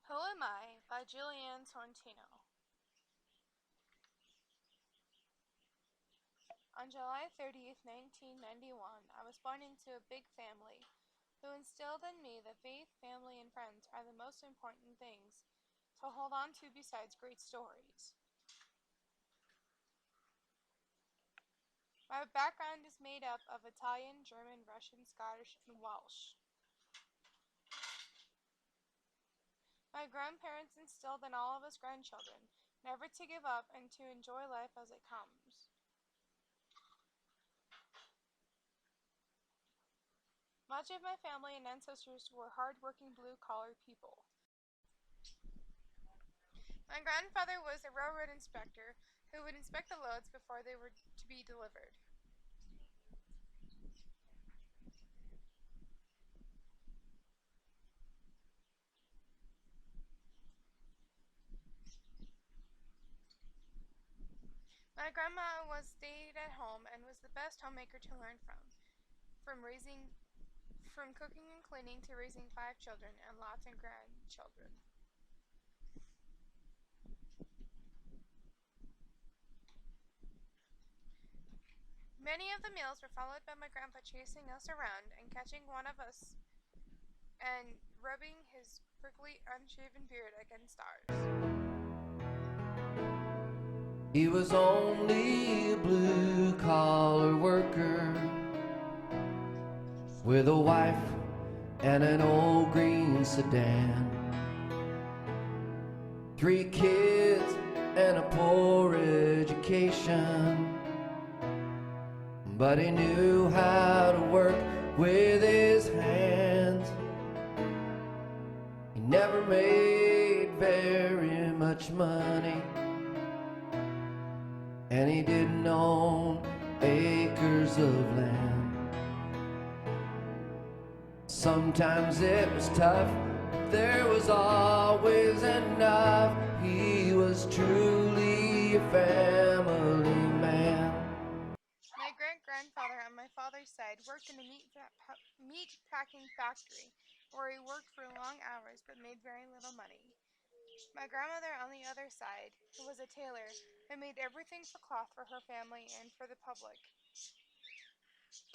Who Am I by Julianne Sorrentino. On July 30th, 1991, I was born into a big family who instilled in me that faith, family, and friends are the most important things to hold on to besides great stories. My background is made up of Italian, German, Russian, Scottish, and Welsh. My grandparents instilled in all of us grandchildren never to give up and to enjoy life as it comes. Much of my family and ancestors were hard-working blue-collar people. My grandfather was a railroad inspector who would inspect the loads before they were to be delivered. My grandma stayed at home and was the best homemaker to learn from cooking and cleaning to raising 5 children and lots of grandchildren. Many of the meals were followed by my grandpa chasing us around and catching one of us and rubbing his prickly, unshaven beard against ours. He was only a blue-collar worker with a wife and an old green sedan, 3 kids and a poor education, but he knew how to work with his hands. He never made very much money, and he didn't own acres of land. Sometimes it was tough, but there was always enough. He was truly a family man. My great-grandfather on my father's side worked in a meat packing factory where he worked for long hours but made very little money. My grandmother on the other side, who was a tailor, who made everything for cloth for her family and for the public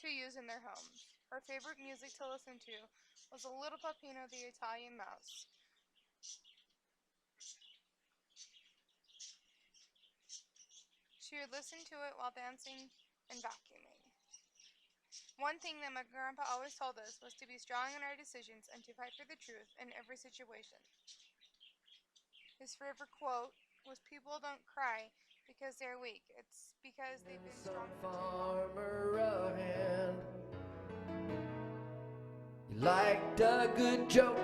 to use in their homes. Her favorite music to listen to was a little Peppino the Italian mouse. She would listen to it while dancing and vacuuming. One thing that my grandpa always told us was to be strong in our decisions and to fight for the truth in every situation. His favorite quote was, "People don't cry because they're weak. It's because they've been strong for too long." Farmer a hand. He liked a good joke,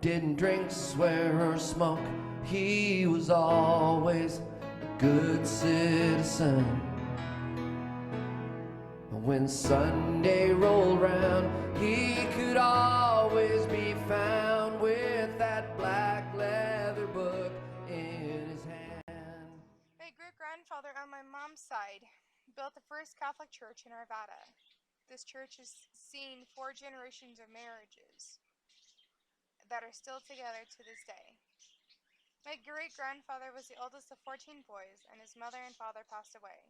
didn't drink, swear, or smoke. He was always a good citizen. When Sunday rolled round, he could always be found with that black leather book in his hand. My great-grandfather on my mom's side built the first Catholic church in Arvada. This church has seen 4 generations of marriages that are still together to this day. My great-grandfather was the oldest of 14 boys, and his mother and father passed away.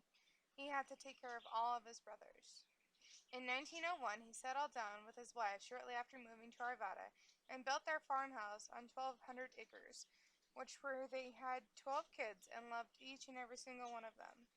He had to take care of all of his brothers. In 1901, he settled down with his wife shortly after moving to Arvada and built their farmhouse on 1,200 acres, where they had 12 kids and loved each and every single one of them.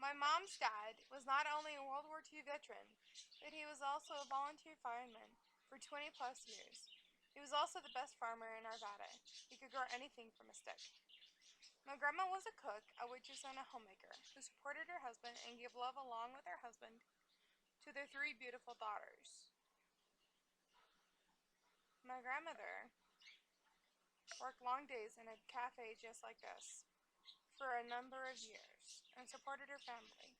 My mom's dad was not only a World War II veteran, but he was also a volunteer fireman for 20 plus years. He was also the best farmer in Arvada. He could grow anything from a stick. My grandma was a cook, a waitress, and a homemaker who supported her husband and gave love along with her husband to their 3 beautiful daughters. My grandmother worked long days in a cafe just like this for a number of years and supported her family.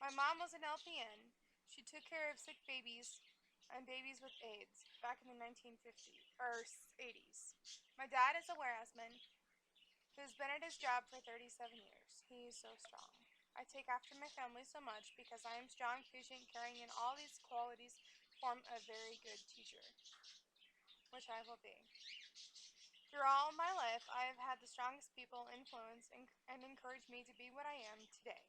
My mom was an LPN. She took care of sick babies and babies with AIDS back in the 1950s or 80s. My dad is a warehouseman who's been at his job for 37 years. He is so strong. I take after my family so much because I am strong, patient, caring, and all these qualities form a very good teacher, which I will be. Through all my life, I have had the strongest people influence and encourage me to be what I am today.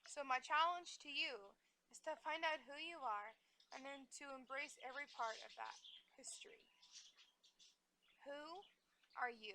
So my challenge to you is to find out who you are and then to embrace every part of that history. Who are you?